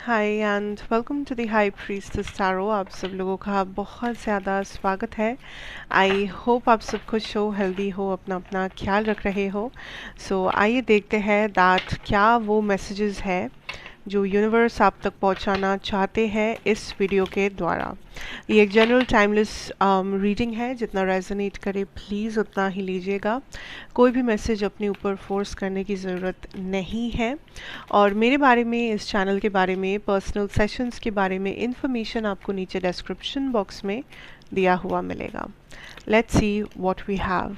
Hi and welcome to the high priestess tarot. आप सब लोगों का बहुत ज़्यादा स्वागत है। आई होप आप सब खुश हो, हेल्दी हो, अपना अपना ख्याल रख रहे हो। सो आइए देखते हैं दैट क्या वो मैसेजेस है जो यूनिवर्स आप तक पहुंचाना चाहते हैं इस वीडियो के द्वारा। ये एक जनरल टाइमलेस रीडिंग है, जितना रेजोनेट करे प्लीज़ उतना ही लीजिएगा। कोई भी मैसेज अपने ऊपर फोर्स करने की ज़रूरत नहीं है। और मेरे बारे में, इस चैनल के बारे में, पर्सनल सेशंस के बारे में इंफॉर्मेशन आपको नीचे डिस्क्रिप्शन बॉक्स में दिया हुआ मिलेगा। Let's see what we have.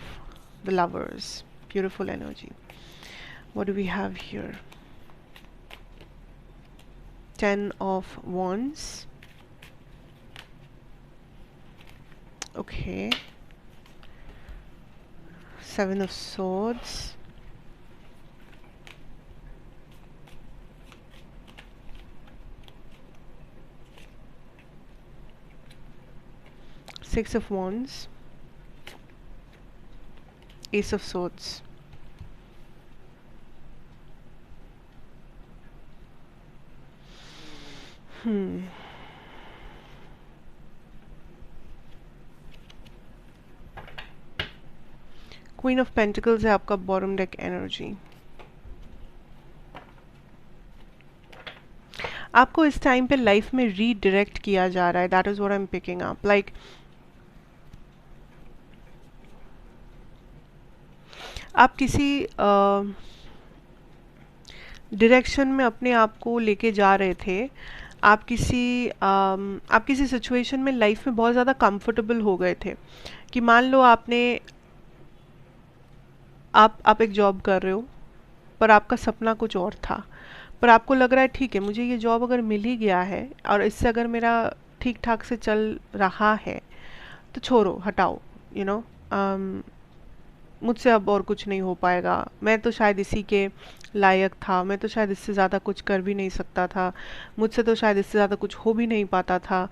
The lovers, beautiful energy. What do we have here? 10 of Wands. Okay. 7 of Swords. Six of Wands. Ace of Swords. Queen of pentacles है आपका bottom deck energy. आपको इस time पे life में redirect किया जा रहा है। That is what I am picking up. Like आप किसी डायरेक्शन में अपने आप को लेके जा रहे थे। आप किसी सिचुएशन में लाइफ में बहुत ज़्यादा कंफर्टेबल हो गए थे कि मान लो आप एक जॉब कर रहे हो, पर आपका सपना कुछ और था। पर आपको लग रहा है ठीक है, मुझे ये जॉब अगर मिल ही गया है और इससे अगर मेरा ठीक ठाक से चल रहा है तो छोड़ो, हटाओ, यू नो, मुझसे अब और कुछ नहीं हो पाएगा। मैं तो शायद इसी के लायक था, मैं तो शायद इससे ज़्यादा कुछ कर भी नहीं सकता था, मुझसे तो शायद इससे ज़्यादा कुछ हो भी नहीं पाता था।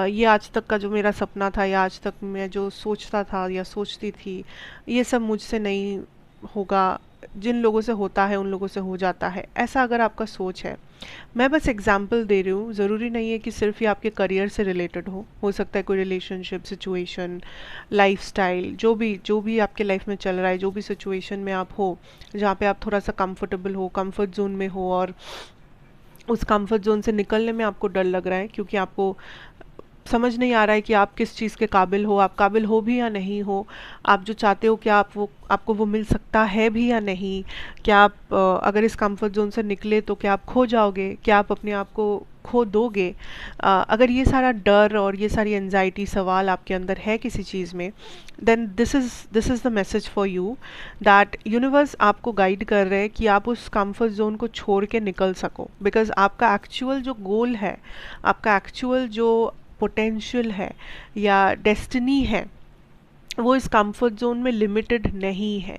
ये आज तक का जो मेरा सपना था, या आज तक मैं जो सोचता था या सोचती थी, ये सब मुझसे नहीं होगा। जिन लोगों से होता है उन लोगों से हो जाता है। ऐसा अगर आपका सोच है, मैं बस एग्जाम्पल दे रही हूँ, ज़रूरी नहीं है कि सिर्फ ये आपके करियर से रिलेटेड हो सकता है कोई रिलेशनशिप, सिचुएशन, लाइफस्टाइल, जो भी आपके लाइफ में चल रहा है, जो भी सिचुएशन में आप हो, जहाँ पे आप थोड़ा सा कंफर्टेबल हो, कंफर्ट जोन में हो, और उस कंफर्ट जोन से निकलने में आपको डर लग रहा है क्योंकि आपको समझ नहीं आ रहा है कि आप किस चीज़ के काबिल हो, आप काबिल हो भी या नहीं हो, आप जो चाहते हो क्या आपको वो मिल सकता है भी या नहीं, क्या आप अगर इस कंफर्ट जोन से निकले तो क्या आप खो जाओगे, क्या आप अपने आप को खो दोगे। अगर ये सारा डर और ये सारी एंजाइटी सवाल आपके अंदर है किसी चीज़ में, then this is the message for you that universe आपको गाइड कर रहे हैं कि आप उस कंफर्ट जोन को छोड़ के निकल सको। बिकॉज आपका एक्चुअल जो गोल है, आपका एक्चुअल जो पोटेंशियल है या डेस्टिनी है, वो इस कंफर्ट जोन में लिमिटेड नहीं है।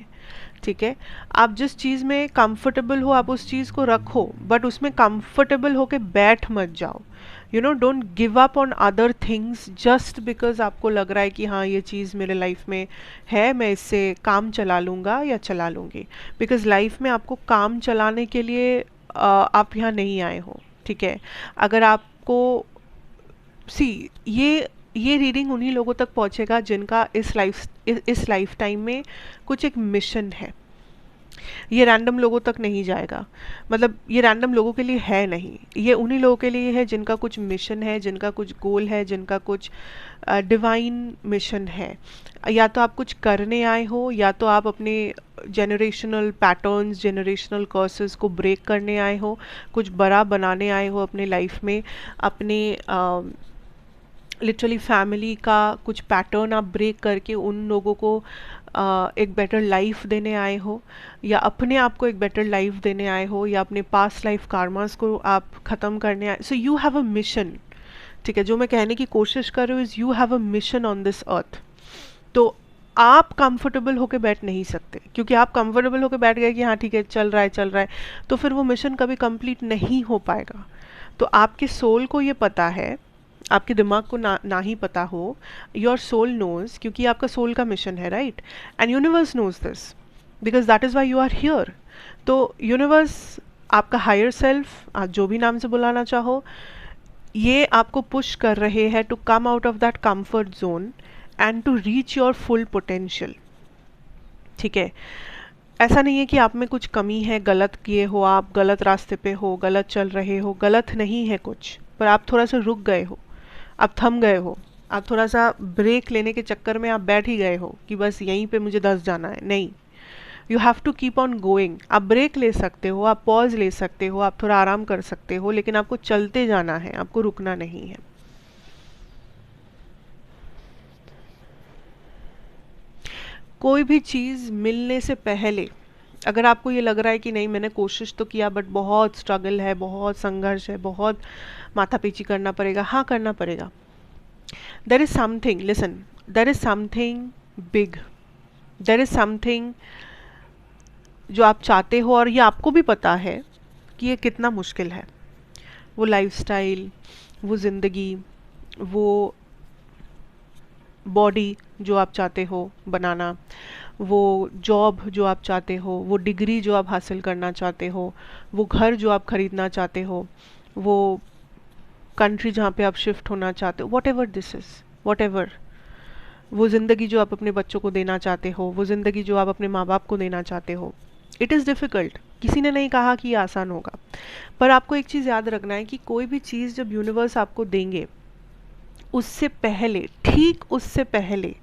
ठीक है, आप जिस चीज़ में कंफर्टेबल हो आप उस चीज़ को रखो, बट उसमें कंफर्टेबल होके बैठ मत जाओ। You know, don't give up on other things just because आपको लग रहा है कि हाँ ये चीज़ मेरे लाइफ में है, मैं इससे काम चला लूँगा या चला लूँगी। बिकॉज लाइफ में आपको काम चलाने के लिए आप यहाँ नहीं आए हो। ठीक है, अगर आपको ये रीडिंग उन्हीं लोगों तक पहुंचेगा जिनका इस लाइफ टाइम में कुछ एक मिशन है। ये रैंडम लोगों तक नहीं जाएगा, मतलब ये रैंडम लोगों के लिए है नहीं, ये उन्हीं लोगों के लिए है जिनका कुछ मिशन है, जिनका कुछ गोल है, जिनका कुछ डिवाइन मिशन है। या तो आप कुछ करने आए हो, या तो आप अपने जेनरेशनल पैटर्न्स, जेनरेशनल कर्सेस को ब्रेक करने आए हो, कुछ बड़ा बनाने आए हो अपने लाइफ में। अपने लिटरली फैमिली का कुछ पैटर्न आप ब्रेक करके उन लोगों को एक बेटर लाइफ देने आए हो, या अपने आप को एक बेटर लाइफ देने आए हो, या अपने पास्ट लाइफ कार्मास को आप ख़त्म करने आए। सो यू हैव अ मिशन। ठीक है, जो मैं कहने की कोशिश कर रही हूँ is you have a mission on this earth. तो आप कंफर्टेबल होके बैठ नहीं सकते, क्योंकि आप कंफर्टेबल होके बैठ गए कि हाँ ठीक है चल रहा है, तो फिर वो मिशन कभी कंप्लीट नहीं हो पाएगा। तो आपके सोल को ये पता है, आपके दिमाग को ना ही पता हो, योर सोल नोज, क्योंकि आपका सोल का मिशन है, right. And universe knows this because that is why you are here. तो यूनिवर्स आपका हायर सेल्फ, आप जो भी नाम से बुलाना चाहो, ये आपको पुश कर रहे हैं to come out of that comfort zone and to reach your full potential. ठीक है, ऐसा नहीं है कि आप में कुछ कमी है, गलत किए हो, आप गलत रास्ते पे हो, गलत चल रहे हो, गलत नहीं है कुछ, पर आप थोड़ा सा रुक गए हो, आप थम गए हो, आप थोड़ा सा ब्रेक लेने के चक्कर में आप बैठ ही गए हो कि बस यहीं पे मुझे 10 जाना है। नहीं, you have to keep on going. आप ब्रेक ले सकते हो, आप पॉज ले सकते हो, आप थोड़ा आराम कर सकते हो, लेकिन आपको चलते जाना है, आपको रुकना नहीं है। कोई भी चीज़ मिलने से पहले अगर आपको ये लग रहा है कि नहीं मैंने कोशिश तो किया बट बहुत स्ट्रगल है, बहुत संघर्ष है, बहुत माथापीची करना पड़ेगा, हाँ करना पड़ेगा। There is something, listen, there is something big, there is something जो आप चाहते हो और ये आपको भी पता है कि ये कितना मुश्किल है। वो लाइफस्टाइल, वो ज़िंदगी, वो बॉडी जो आप चाहते हो बनाना, वो जॉब जो आप चाहते हो, वो डिग्री जो आप हासिल करना चाहते हो, वो घर जो आप खरीदना चाहते हो, वो कंट्री जहाँ पे आप शिफ्ट होना चाहते हो, what ever this is, what ever, वो ज़िंदगी जो आप अपने बच्चों को देना चाहते हो, वो ज़िंदगी जो आप अपने माँ बाप को देना चाहते हो, इट इज़ डिफ़िकल्ट। किसी ने नहीं कहा कि ये आसान होगा, पर आपको एक चीज़ याद रखना है कि कोई भी चीज़ जब यूनिवर्स आपको देंगे, उससे पहले, ठीक उससे पहले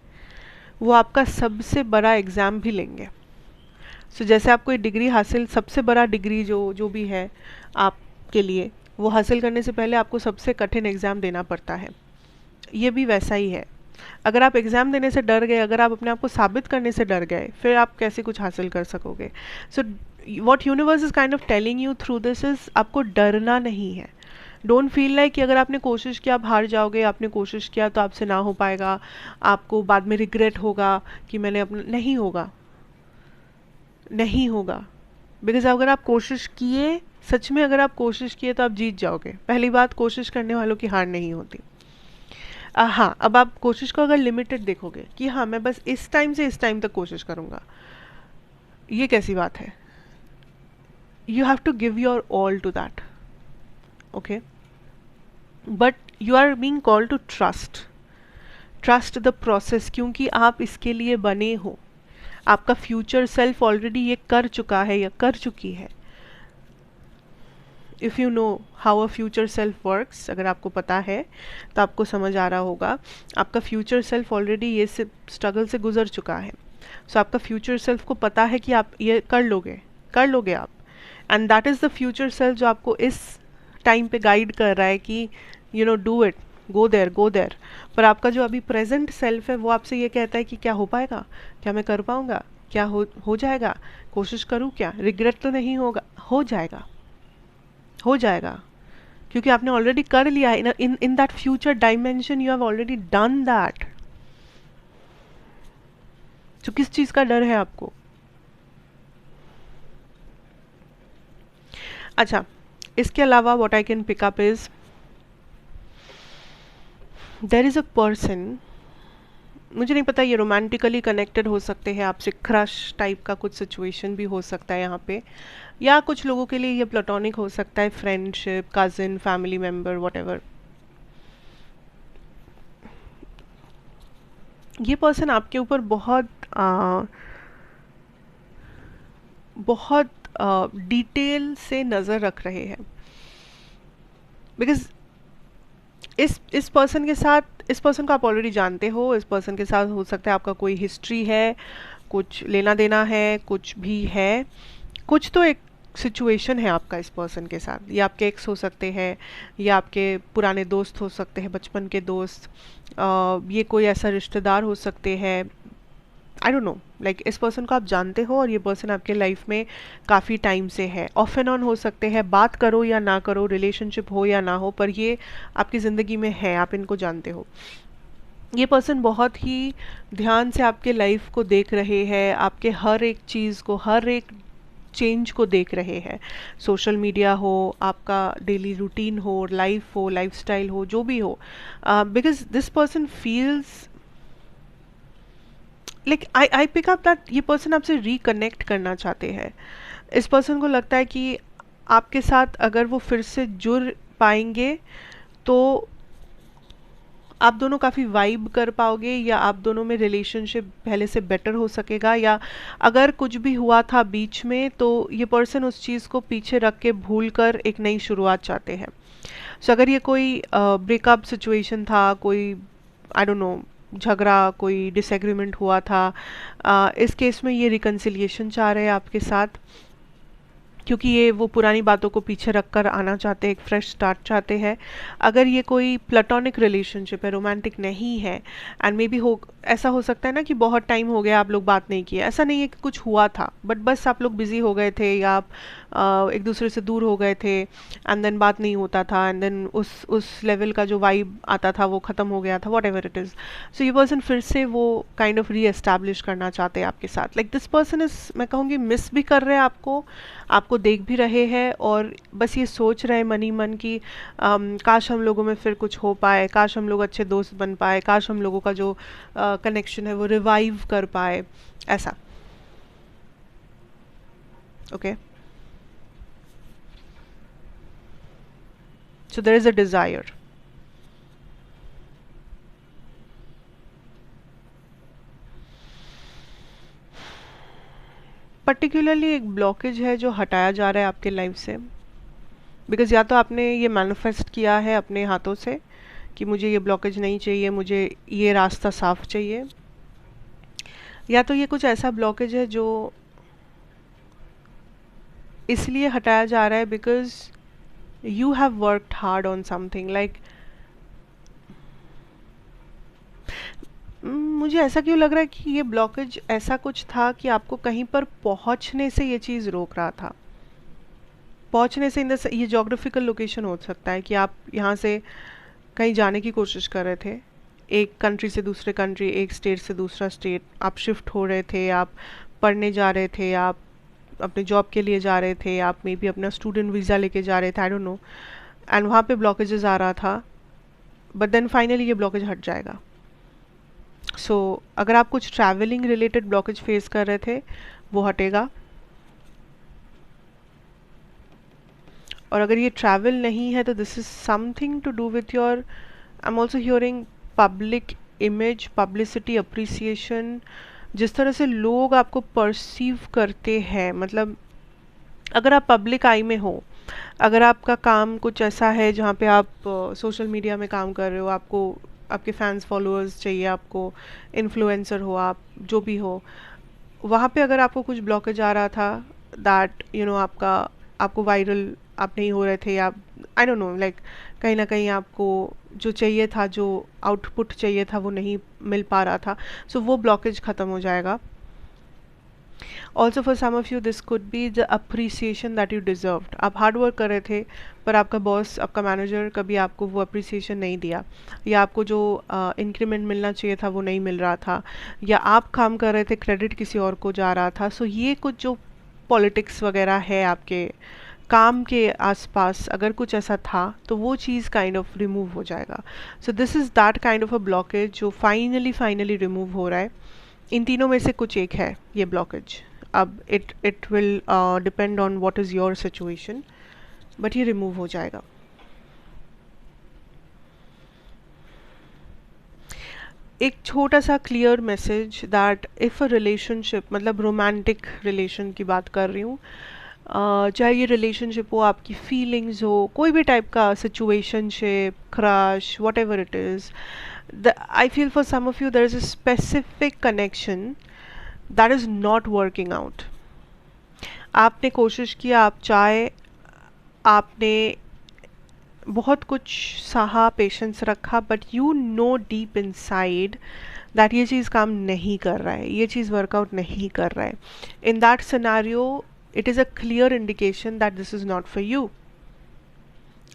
वो आपका सबसे बड़ा एग्ज़ाम भी लेंगे। सो जैसे आप कोई डिग्री हासिल, सबसे बड़ा डिग्री जो जो भी है आपके लिए, वो हासिल करने से पहले आपको सबसे कठिन एग्ज़ाम देना पड़ता है। ये भी वैसा ही है। अगर आप एग्ज़ाम देने से डर गए, अगर आप अपने आप को साबित करने से डर गए, फिर आप कैसे कुछ हासिल कर सकोगे। So what universe is kind of telling you through this is, आपको डरना नहीं है। डोंट फील लाइक कि अगर आपने कोशिश किया आप हार जाओगे, आपने कोशिश किया तो आपसे ना हो पाएगा, आपको बाद में रिग्रेट होगा कि मैंने अपना, नहीं होगा, नहीं होगा। बिकॉज अगर आप कोशिश किए, सच में अगर आप कोशिश किए तो आप जीत जाओगे। पहली बात, कोशिश करने वालों की हार नहीं होती। हाँ, अब आप कोशिश को अगर लिमिटेड देखोगे कि हाँ मैं बस इस टाइम से इस टाइम तक कोशिश करूँगा, ये कैसी बात है। You have to give your all to that, okay, but you are being called to trust the process, क्योंकि आप इसके लिए बने हो। आपका फ्यूचर सेल्फ ऑलरेडी ये कर चुका है या कर चुकी है। If you know how a future self works, अगर आपको पता है तो आपको समझ आ रहा होगा, आपका फ्यूचर सेल्फ ऑलरेडी ये स्ट्रगल से गुजर चुका है। सो आपका फ्यूचर सेल्फ को पता है कि आप ये कर लोगे आप, and that is the future self जो आपको इस टाइम पे गाइड कर रहा है कि you know do it, go there. पर आपका जो अभी प्रेजेंट सेल्फ है वो आपसे ये कहता है कि क्या हो पाएगा, क्या मैं कर पाऊँगा, क्या हो जाएगा, कोशिश करूँ क्या, रिग्रेट तो नहीं होगा, हो जाएगा, हो जाएगा, क्योंकि आपने ऑलरेडी कर लिया है। In that future dimension you have already done that. तो किस चीज़ का डर है आपको। अच्छा, इसके अलावा what I can pick up is, there is a person, मुझे नहीं पता ये रोमांटिकली कनेक्टेड हो सकते हैं आपसे, क्रश टाइप का कुछ सिचुएशन भी हो सकता है यहाँ पे, या कुछ लोगों के लिए ये प्लेटोनिक हो सकता है, friendship, cousin, family member, whatever. ये पर्सन आपके ऊपर बहुत डिटेल से नज़र रख रहे हैं, बिकॉज इस पर्सन के साथ, इस पर्सन को आप ऑलरेडी जानते हो, इस पर्सन के साथ हो सकता है आपका कोई हिस्ट्री है, कुछ लेना देना है, कुछ भी है, कुछ तो एक सिचुएशन है आपका इस पर्सन के साथ। ये आपके एक्स हो सकते हैं, या आपके पुराने दोस्त हो सकते हैं, बचपन के दोस्त, ये कोई ऐसा रिश्तेदार हो सकते हैं, आई डोंट नो, लाइक इस पर्सन को आप जानते हो और ये पर्सन आपके लाइफ में काफ़ी टाइम से है, ऑफ एंड ऑन हो सकते हैं, बात करो या ना करो, रिलेशनशिप हो या ना हो, पर ये आपकी ज़िंदगी में है, आप इनको जानते हो। ये पर्सन बहुत ही ध्यान से आपके लाइफ को देख रहे हैं, आपके हर एक चीज़ को, हर एक चेंज को देख रहे हैं। सोशल मीडिया हो, आपका डेली रूटीन हो, लाइफ हो, लाइफस्टाइल हो, जो भी हो, because this person feels like I pick up that ये पर्सन आपसे रिकनेक्ट करना चाहते हैं। इस पर्सन को लगता है कि आपके साथ अगर वो फिर से जुड़ पाएंगे तो आप दोनों काफ़ी वाइब कर पाओगे, या आप दोनों में रिलेशनशिप पहले से बेटर हो सकेगा, या अगर कुछ भी हुआ था बीच में तो ये पर्सन उस चीज़ को पीछे रख के भूल कर एक नई शुरुआत चाहते हैं। सो अगर ये कोई ब्रेकअप सिचुएशन था, कोई आई डोंट नो झगड़ा, कोई डिसएग्रीमेंट हुआ था, इस केस में ये रिकन्सिलिएशन चाह रहे हैं आपके साथ, क्योंकि ये वो पुरानी बातों को पीछे रखकर आना चाहते हैं, एक फ्रेश स्टार्ट चाहते हैं। अगर ये कोई प्लेटोनिक रिलेशनशिप है, रोमांटिक नहीं है, एंड मे बी हो ऐसा हो सकता है ना कि बहुत टाइम हो गया आप लोग बात नहीं किए, ऐसा नहीं है कि कुछ हुआ था, बट बस आप लोग बिजी हो गए थे, या आप एक दूसरे से दूर हो गए थे, एंड देन बात नहीं होता था, एंड देन उस लेवल का जो वाइब आता था वो ख़त्म हो गया था, वॉट एवर इट इज़। सो ये पर्सन फिर से वो काइंड ऑफ री एस्टैब्लिश करना चाहते हैं आपके साथ। लाइक दिस पर्सन इज, मैं कहूँगी, मिस भी कर रहे हैं आपको, आपको देख भी रहे हैं, और बस ये सोच रहे हैं मन ही मन की काश हम लोगों में फिर कुछ हो पाए, काश हम लोग अच्छे दोस्त बन पाए, काश हम लोगों का जो कनेक्शन है वो रिवाइव कर पाए, ऐसा। Okay, so there is a desire. Particularly एक ब्लॉकेज है जो हटाया जा रहा है आपके लाइफ से, बिकॉज या तो आपने ये मैनिफेस्ट किया है अपने हाथों से कि मुझे ये ब्लॉकेज नहीं चाहिए, मुझे ये रास्ता साफ चाहिए, या तो ये कुछ ऐसा ब्लॉकेज है जो इसलिए हटाया जा रहा है because you have worked hard on something. Like मुझे ऐसा क्यों लग रहा है कि ये ब्लॉकेज ऐसा कुछ था कि आपको कहीं पर पहुंचने से ये चीज़ रोक रहा था। पहुंचने से इन द, ये जोग्राफिकल लोकेशन हो सकता है कि आप यहाँ से कहीं जाने की कोशिश कर रहे थे, एक कंट्री से दूसरे कंट्री, एक स्टेट से दूसरा स्टेट, आप शिफ्ट हो रहे थे, आप पढ़ने जा रहे थे, आप अपने जॉब के लिए जा रहे थे, आप मे बी अपना स्टूडेंट वीज़ा लेके जा रहे थे, आई डोंट नो, एंड वहाँ पे ब्लॉकेजेस आ रहा था, बट देन फाइनली ये ब्लॉकेज हट जाएगा। सो अगर आप कुछ ट्रैवलिंग रिलेटेड ब्लॉकेज फेस कर रहे थे वो हटेगा, और अगर ये ट्रैवल नहीं है तो this is something to do with your, I am also hearing public image, publicity, appreciation, जिस तरह से लोग आपको परसीव करते हैं। मतलब अगर आप पब्लिक आई में हो, अगर आपका काम कुछ ऐसा है जहाँ पे आप सोशल मीडिया में काम कर रहे हो, आपको आपके फैंस फॉलोअर्स चाहिए, आपको इन्फ्लुएंसर हो, आप जो भी हो, वहाँ पे अगर आपको कुछ ब्लॉकेज आ रहा था, दैट यू नो आपको वायरल आप नहीं हो रहे थे, या आई डोंट नो, लाइक कहीं ना कहीं आपको जो चाहिए था, जो आउटपुट चाहिए था वो नहीं मिल पा रहा था, सो वो ब्लॉकेज ख़त्म हो जाएगा। Also for some of you this could be the appreciation that you deserved. आप हार्ड वर्क कर रहे थे पर आपका बॉस, आपका मैनेजर कभी आपको वो अप्रिसिएशन नहीं दिया, या आपको जो इंक्रीमेंट मिलना चाहिए था वो नहीं मिल रहा था, या आप काम कर रहे थे, क्रेडिट किसी और को जा रहा था। सो ये कुछ जो पॉलिटिक्स वगैरह है आपके काम के आसपास, अगर कुछ ऐसा था तो वो चीज़ काइंड ऑफ रिमूव हो जाएगा। So this is that kind of a blockage जो फाइनली रिमूव हो रहा है। इन तीनों में से कुछ एक है ये ब्लॉकेज। अब it will depend on what is your situation, but ये रिमूव हो जाएगा। एक छोटा सा clear message that if a relationship, मतलब रोमांटिक रिलेशन की बात कर रही हूँ, चाहे ये रिलेशनशिप हो, आपकी फीलिंग्स हो, कोई भी टाइप का situationship, crush, what ever it is, I feel for some of you there is a specific connection that is not working out. आपने कोशिश किया, आप चाहे, आपने बहुत कुछ सहा, पेशेंस रखा, but you know deep inside that ये चीज़ काम नहीं कर रहा है, ये चीज़ वर्कआउट नहीं कर रहा है। In that scenario it is a clear indication that this is not for you,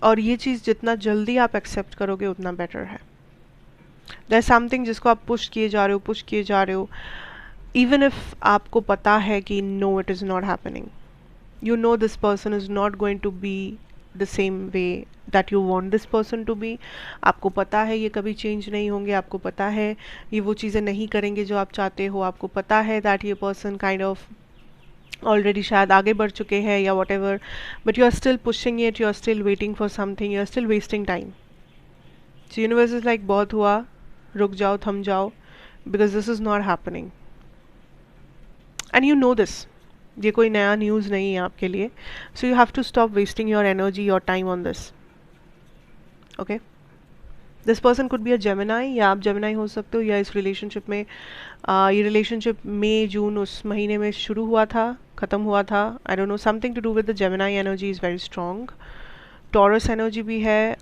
और ये चीज़ जितना जल्दी आप एक्सेप्ट करोगे उतना बेटर है। देयर समथिंग जिसको आप पुश किए जा रहे हो, इवन इफ आपको पता है कि no it is not happening, you know this person is not going to be the same way that you want this person to be, आपको पता है ये कभी चेंज नहीं होंगे, आपको पता है ये वो चीज़ें नहीं करेंगे जो आप चाहते हो, आपको पता है that ये person kind of ऑलरेडी शायद आगे बढ़ चुके हैं या whatever, but you are still pushing it, you are still waiting for something, you are still wasting time. So universe is like बहुत हुआ, रुक जाओ, थम जाओ, because this is not happening and you know this. ये कोई नया news नहीं है आपके लिए. So you have to stop wasting your energy, your time on this. Okay, this person could be a Gemini, या आप जेमिनाई हो सकते हो, या इस रिलेशनशिप में ये रिलेशनशिप मई जून उस महीने में शुरू हुआ था, ख़त्म हुआ था. I don't know, something to do with the Gemini energy is very strong. Taurus energy भी है,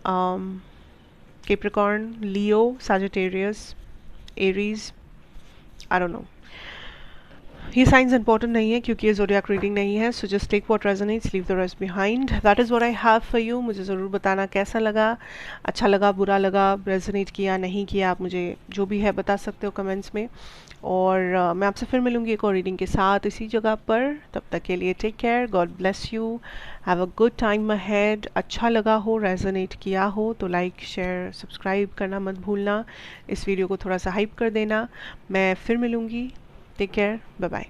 Capricorn, Leo, Sagittarius, Aries. I don't know, ये साइंस इंपॉर्टेंट नहीं है क्योंकि ये ज़ोडिएक रीडिंग नहीं है. So just take what resonates, leave the rest behind. That is what I have for you. मुझे ज़रूर बताना कैसा लगा, अच्छा लगा, बुरा लगा, रेजोनेट किया, नहीं किया. आप मुझे जो भी है बता सकते हो कमेंट्स में. और मैं आपसे फिर मिलूंगी एक और रीडिंग के साथ इसी जगह पर. तब तक के लिए take care, God bless you, have a good time ahead. अच्छा लगा हो, रेजोनेट किया हो तो लाइक, शेयर, सब्सक्राइब करना मत भूलना. इस वीडियो को थोड़ा सा हाइप कर देना. मैं फिर मिलूंगी. Take care, bye bye.